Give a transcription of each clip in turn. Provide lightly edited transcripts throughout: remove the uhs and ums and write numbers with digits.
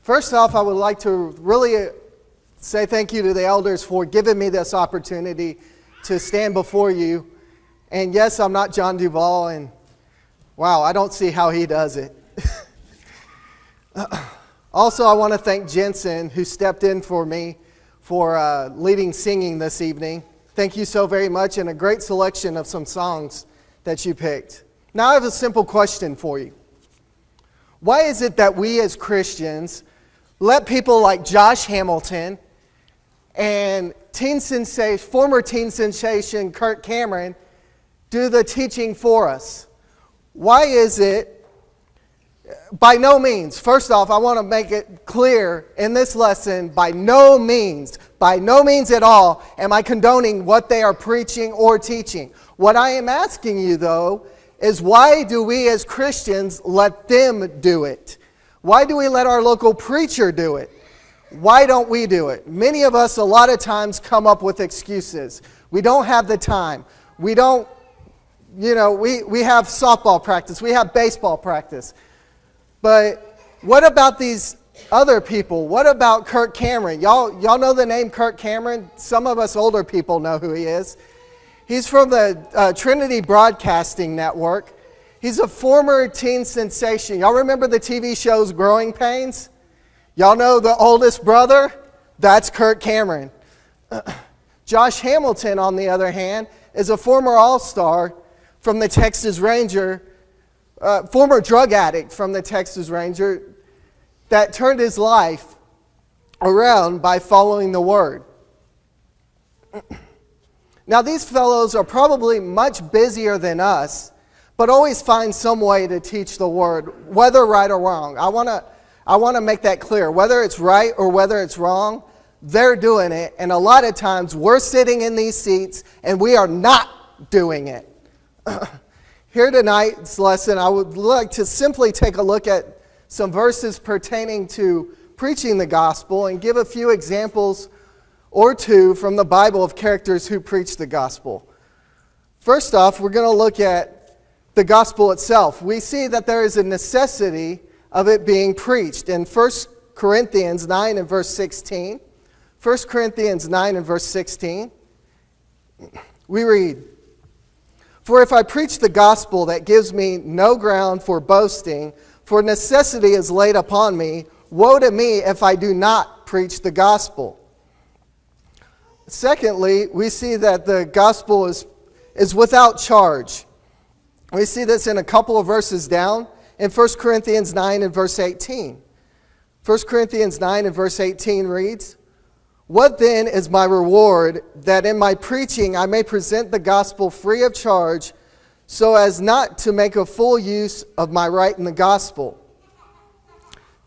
First off, I would like to really say thank you to the elders for giving me this opportunity to stand before you. And yes, I'm not John Duvall, and wow, I don't see how he does it. Also, I want to thank Jensen, who stepped in for me for leading singing this evening. Thank you so very much, and a great selection of some songs that you picked. Now I have a simple question for you. Why is it that we as Christians let people like Josh Hamilton and former teen sensation Kirk Cameron do the teaching for us? Why is it? By no means. First off, I want to make it clear in this lesson, by no means at all am I condoning what they are preaching or teaching. What I am asking you, though, is why do we as Christians let them do it? Why do we let our local preacher do it? Why don't we do it? Many of us a lot of times come up with excuses. We don't have the time. We don't, we have softball practice. We have baseball practice. But what about these other people? What about Kirk Cameron? Y'all know the name Kirk Cameron? Some of us older people know who he is. He's from the Trinity Broadcasting Network. He's a former teen sensation. Y'all remember the TV shows Growing Pains? Y'all know the oldest brother? That's Kirk Cameron. Josh Hamilton, on the other hand, is a former All-Star from the Texas Ranger, former drug addict from the Texas Ranger that turned his life around by following the Word. Now, these fellows are probably much busier than us, but always find some way to teach the Word, whether right or wrong. I want to make that clear. Whether it's right or whether it's wrong, they're doing it. And a lot of times we're sitting in these seats and we are not doing it. Here tonight's lesson, I would like to simply take a look at some verses pertaining to preaching the gospel and give a few examples or two from the Bible of characters who preach the gospel. First off, we're going to look at the gospel itself. We see that there is a necessity of it being preached. In 1 Corinthians 9 and verse 16, 1 Corinthians 9 and verse 16, we read, "For if I preach the gospel, that gives me no ground for boasting, for necessity is laid upon me. Woe to me if I do not preach the gospel." Secondly, we see that the gospel is without charge. We see this in a couple of verses down in 1 Corinthians 9 and verse 18. 1 Corinthians 9 and verse 18 reads, "What then is my reward, that in my preaching I may present the gospel free of charge, so as not to make a full use of my right in the gospel?"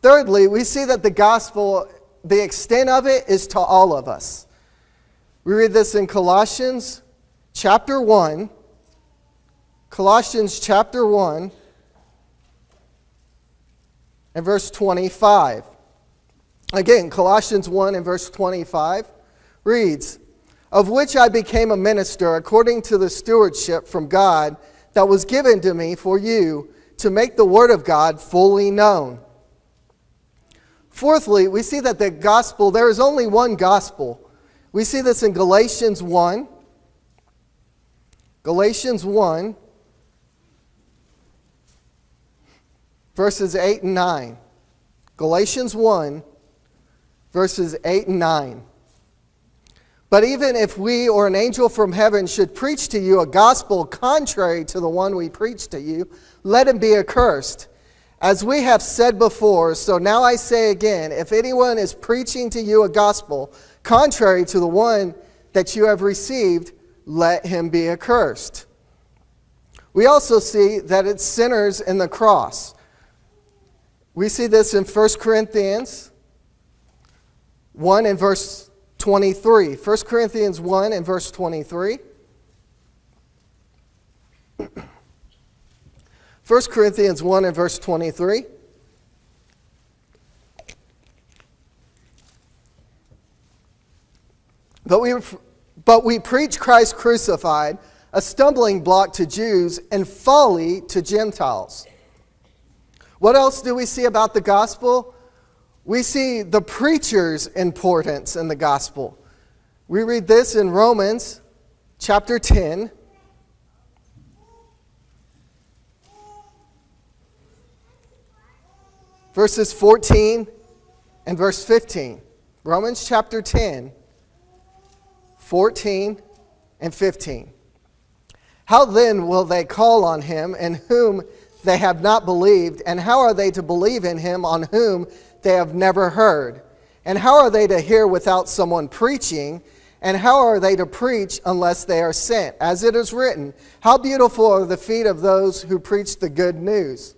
Thirdly, we see that the gospel, the extent of it is to all of us. We read this in Colossians chapter 1. Colossians chapter 1 and verse 25. Again, Colossians 1 and verse 25 reads, "Of which I became a minister according to the stewardship from God that was given to me for you, to make the word of God fully known." Fourthly, we see that the gospel, there is only one gospel. We see this in Galatians 1. Galatians 1, verses 8 and 9. Galatians 1, verses 8 and 9. "But even if we or an angel from heaven should preach to you a gospel contrary to the one we preach to you, let him be accursed. As we have said before, so now I say again, if anyone is preaching to you a gospel contrary to the one that you have received, let him be accursed." We also see that it's sinners in the cross. We see this in 1 Corinthians 1 and verse 23. 1 Corinthians 1 and verse 23. 1 Corinthians 1 and verse 23. But we preach Christ crucified, a stumbling block to Jews and folly to Gentiles. What else do we see about the gospel? we see the preacher's importance in the gospel. We read this in Romans chapter 10. Verses 14 and verse 15. Romans chapter 10, 14 and 15. How then will they call on him in whom they have not believed? And how are they to believe in him on whom they have never heard? And how are they to hear without someone preaching? And how are they to preach unless they are sent? As it is written, how beautiful are the feet of those who preach the good news.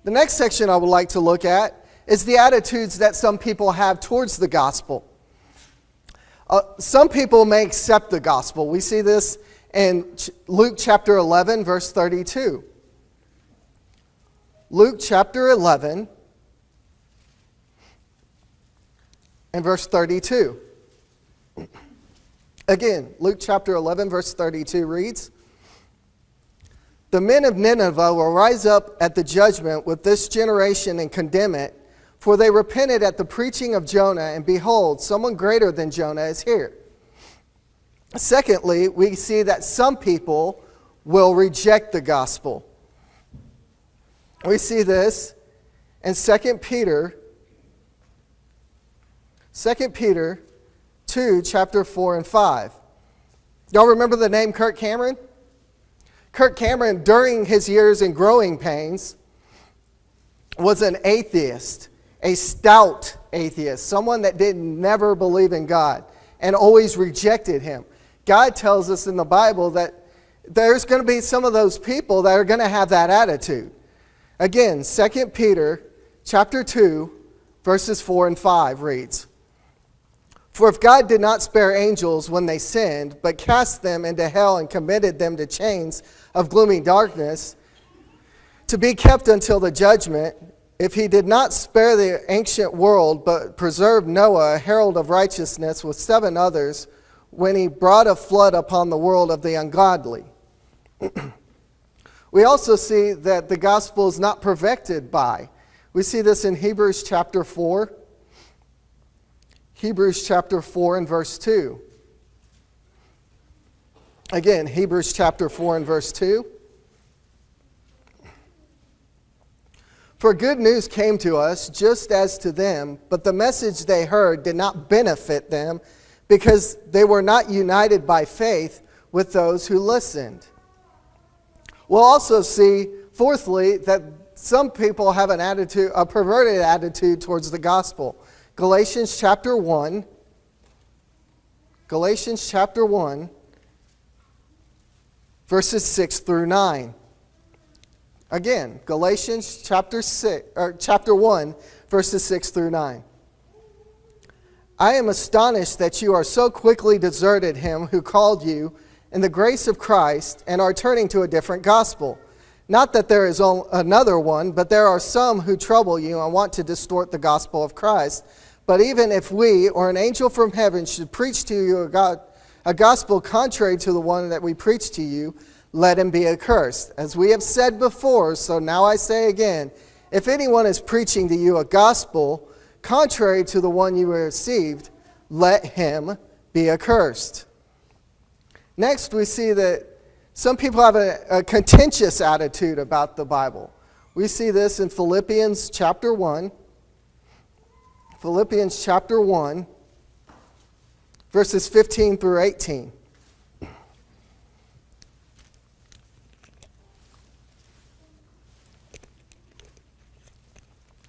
The next section I would like to look at is the attitudes that some people have towards the gospel. Some people may accept the gospel. We see this in Luke chapter 11, verse 32. Luke chapter 11 and verse 32. Again, Luke chapter 11, verse 32 reads, the men of Nineveh will rise up at the judgment with this generation and condemn it, for they repented at the preaching of Jonah, and behold, someone greater than Jonah is here. Secondly, we see that some people will reject the gospel. We see this in 2 Peter 2, chapter 4 and 5. Y'all remember the name Kirk Cameron? Kirk Cameron, during his years in Growing Pains, was an atheist, a stout atheist, someone that didn't never believe in God and always rejected him. God tells us in the Bible that there's going to be some of those people that are going to have that attitude. Again, 2 Peter chapter 2, verses 4 and 5 reads, for if God did not spare angels when they sinned, but cast them into hell and committed them to chains of gloomy darkness, to be kept until the judgment, if he did not spare the ancient world, but preserved Noah, a herald of righteousness, with 7 others, when he brought a flood upon the world of the ungodly. We also see that the gospel is not perfected by. We see this in Hebrews chapter 4. Hebrews chapter 4 and verse 2. Again, Hebrews chapter 4 and verse 2. For good news came to us just as to them, but the message they heard did not benefit them because they were not united by faith with those who listened. We'll also see, fourthly, that some people have an attitude, a perverted attitude towards the gospel. Galatians chapter 1, verses 6 through 9. Again, Galatians chapter 1, verses 6 through 9. I am astonished that you are so quickly deserted him who called you in the grace of Christ and are turning to a different gospel. Not that there is another one, but there are some who trouble you and want to distort the gospel of Christ. But even if we or an angel from heaven should preach to you a gospel contrary to the one that we preach to you, let him be accursed. As we have said before, so now I say again, if anyone is preaching to you a gospel contrary to the one you received, let him be accursed. Next, we see that some people have a contentious attitude about the Bible. We see this in Philippians chapter 1. Philippians chapter 1, verses 15 through 18.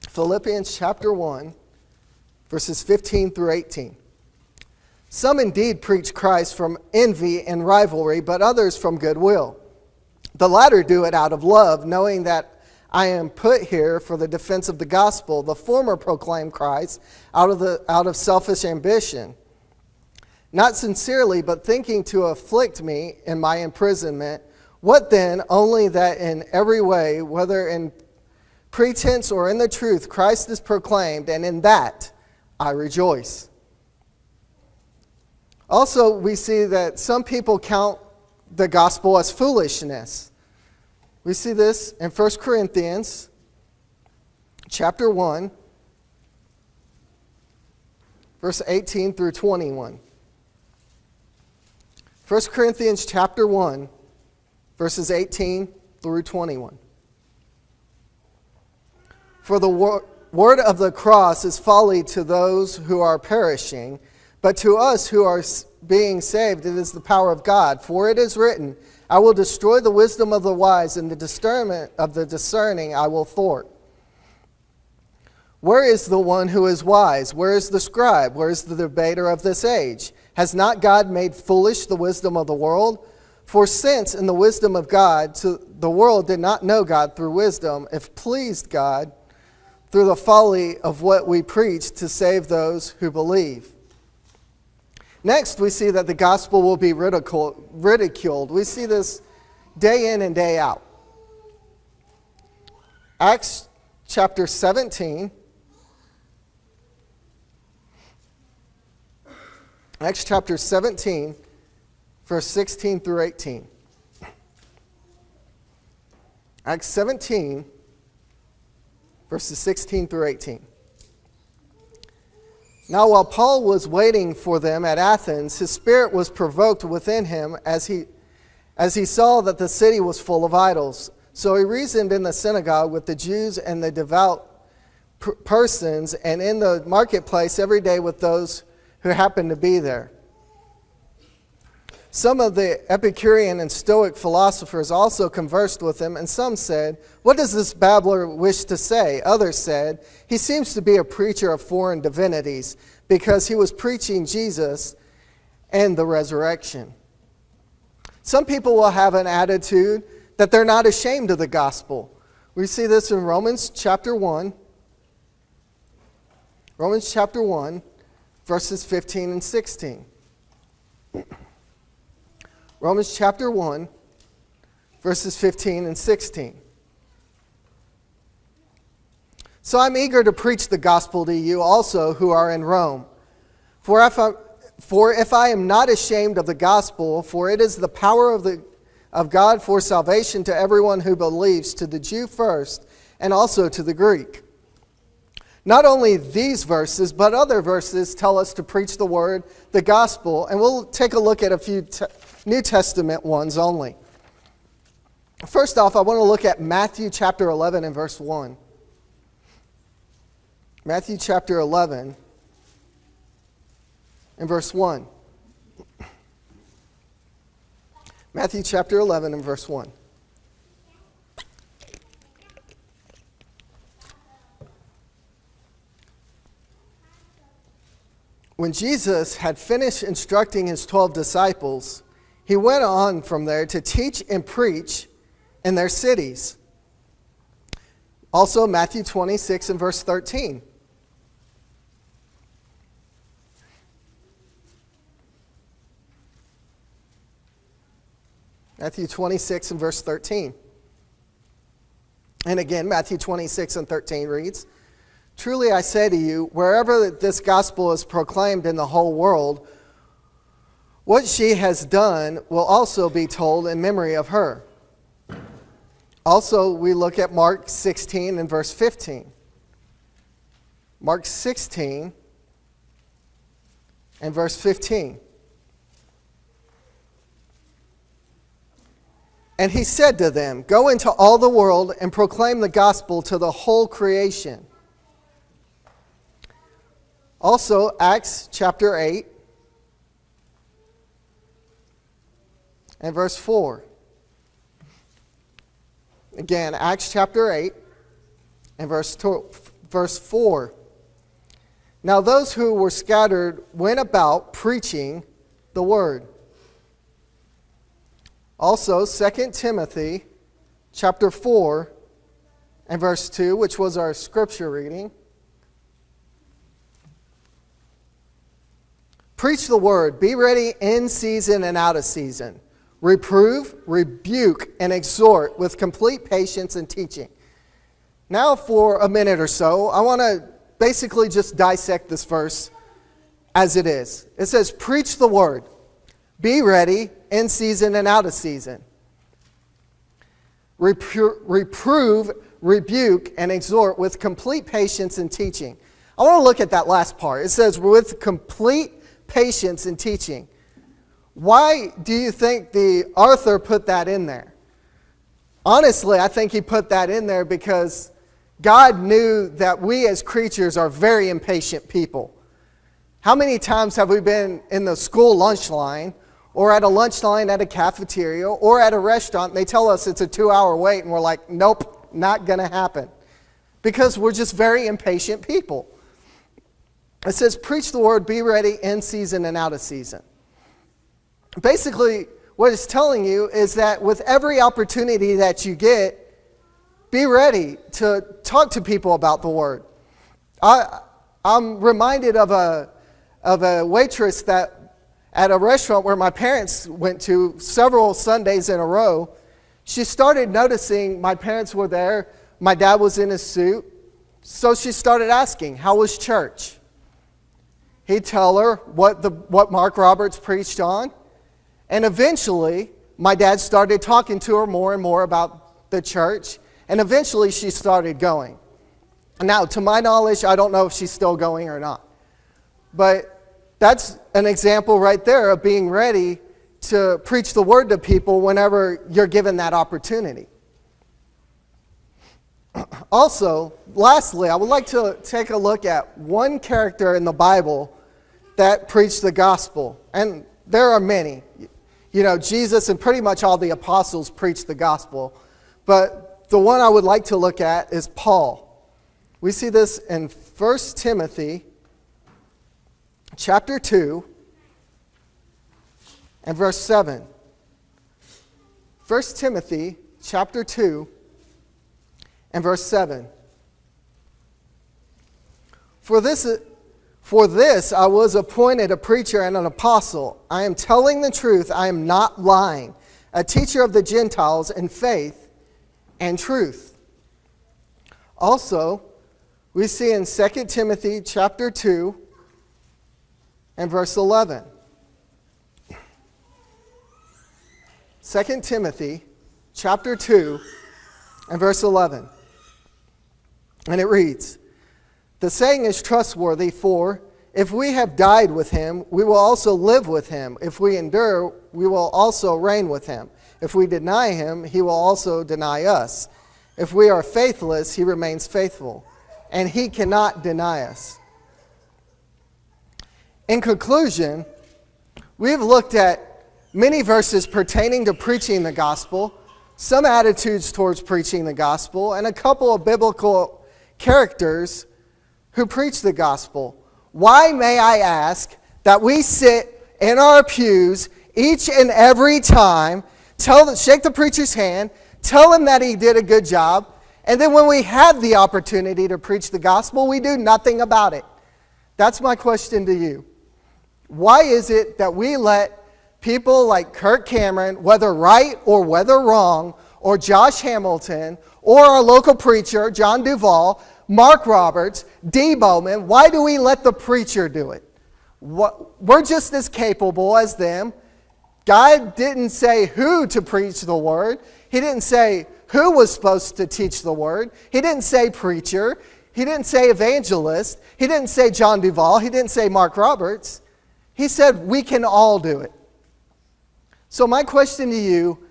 Philippians chapter 1, verses 15 through 18. Some indeed preach Christ from envy and rivalry, but others from goodwill. The latter do it out of love, knowing that I am put here for the defense of the gospel. The former proclaim Christ out of selfish ambition, not sincerely, but thinking to afflict me in my imprisonment. What then? Only that in every way, whether in pretense or in the truth, Christ is proclaimed, and in that I rejoice. Also, we see that some people count the gospel as foolishness. We see this in 1 Corinthians chapter 1, verse 18 through 21. 1 Corinthians chapter 1, verses 18 through 21. For the word of the cross is folly to those who are perishing, but to us who are being saved it is the power of God. For it is written, I will destroy the wisdom of the wise, and the discernment of the discerning I will thwart. Where is the one who is wise? Where is the scribe? Where is the debater of this age? Has not God made foolish the wisdom of the world? For since in the wisdom of God the world did not know God through wisdom, it pleased God through the folly of what we preach to save those who believe. Next, we see that the gospel will be ridiculed. We see this day in and day out. Acts chapter 17. Acts chapter 17, verse 16 through 18. Acts 17, verses 16 through 18. Now while Paul was waiting for them at Athens, his spirit was provoked within him as he saw that the city was full of idols. So he reasoned in the synagogue with the Jews and the devout persons, and in the marketplace every day with those who happened to be there. Some of the Epicurean and Stoic philosophers also conversed with him, and some said, What does this babbler wish to say? Others said, He seems to be a preacher of foreign divinities, because he was preaching Jesus and the resurrection. Some people will have an attitude that they're not ashamed of the gospel. We see this in Romans chapter 1. Romans chapter 1, verses 15 and 16. Romans chapter 1, verses 15 and 16. So I'm eager to preach the gospel to you also who are in Rome. For if I am not ashamed of the gospel, for it is the power of God for salvation to everyone who believes, to the Jew first, and also to the Greek. Not only these verses, but other verses tell us to preach the word, the gospel, and we'll take a look at a few New Testament ones only. First off, I want to look at Matthew chapter 11 and verse 1. Matthew chapter 11 and verse 1. Matthew chapter 11 and verse 1. When Jesus had finished instructing his 12 disciples, he went on from there to teach and preach in their cities. Also, Matthew 26 and verse 13. Matthew 26 and verse 13. And again, Matthew 26 and 13 reads, Truly I say to you, wherever this gospel is proclaimed in the whole world, what she has done will also be told in memory of her. Also, we look at Mark 16 and verse 15. Mark 16 and verse 15. And he said to them, Go into all the world and proclaim the gospel to the whole creation. Also, Acts chapter 8 and verse 4. Again, Acts chapter 8 and verse 4. Now those who were scattered went about preaching the word. Also, 2 Timothy chapter 4 and verse 2, which was our scripture reading. Preach the word. Be ready in season and out of season. Reprove, rebuke, and exhort with complete patience and teaching. Now for a minute or so, I want to basically just dissect this verse as it is. It says, preach the word. Be ready in season and out of season. Reprove, rebuke, and exhort with complete patience and teaching. I want to look at that last part. It says, with complete patience in teaching. Why do you think the author put that in there? Honestly, I think he put that in there because God knew that we as creatures are very impatient people. How many times have we been in the school lunch line or at a lunch line at a cafeteria or at a restaurant and they tell us it's a 2-hour wait and we're like, nope, not going to happen. Because we're just very impatient people. It says, preach the word, be ready in season and out of season. Basically, what it's telling you is that with every opportunity that you get, be ready to talk to people about the word. I'm reminded of a waitress that at a restaurant where my parents went to several Sundays in a row. She started noticing my parents were there. My dad was in his suit. So she started asking, how was church? He'd tell her what Mark Roberts preached on. And eventually, my dad started talking to her more and more about the church. And eventually, she started going. Now, to my knowledge, I don't know if she's still going or not. But that's an example right there of being ready to preach the word to people whenever you're given that opportunity. Also, lastly, I would like to take a look at one character in the Bible that preached the gospel. And there are many. You know, Jesus and pretty much all the apostles preached the gospel. But the one I would like to look at is Paul. We see this in 1 Timothy chapter 2 and verse 7. 1 Timothy chapter 2 and verse 7. For this I was appointed a preacher and an apostle. I am telling the truth, I am not lying. A teacher of the Gentiles in faith and truth. Also, we see in 2 Timothy chapter 2 and verse 11. 2 Timothy chapter 2 and verse 11. And it reads, the saying is trustworthy, for if we have died with him, we will also live with him. If we endure, we will also reign with him. If we deny him, he will also deny us. If we are faithless, he remains faithful, and he cannot deny us. In conclusion, we've looked at many verses pertaining to preaching the gospel, some attitudes towards preaching the gospel, and a couple of biblical characters who preach the gospel. Why, may I ask, that we sit in our pews each and every time, shake the preacher's hand, tell him that he did a good job, and then when we have the opportunity to preach the gospel, we do nothing about it? That's my question to you. Why is it that we let people like Kirk Cameron, whether right or whether wrong, or Josh Hamilton, or our local preacher, John Duvall, Mark Roberts, D. Bowman, why do we let the preacher do it? We're just as capable as them. God didn't say who to preach the word. He didn't say who was supposed to teach the word. He didn't say preacher. He didn't say evangelist. He didn't say John Duvall. He didn't say Mark Roberts. He said we can all do it. So my question to you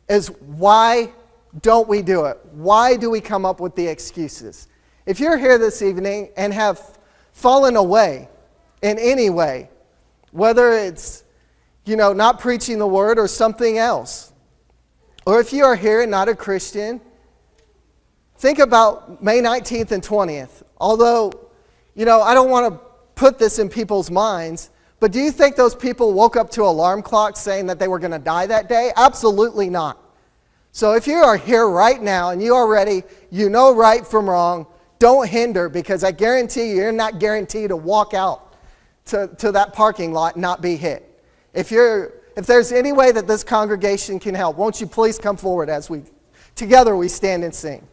is, why don't we do it? Why do we come up with the excuses? If you're here this evening and have fallen away in any way, whether it's, not preaching the word or something else, or if you are here and not a Christian, think about May 19th and 20th. Although, I don't want to put this in people's minds, but do you think those people woke up to alarm clocks saying that they were going to die that day? Absolutely not. So if you are here right now and you are ready, you know right from wrong, don't hinder, because I guarantee you're not guaranteed to walk out to that parking lot and not be hit. If there's any way that this congregation can help, won't you please come forward as together we stand and sing.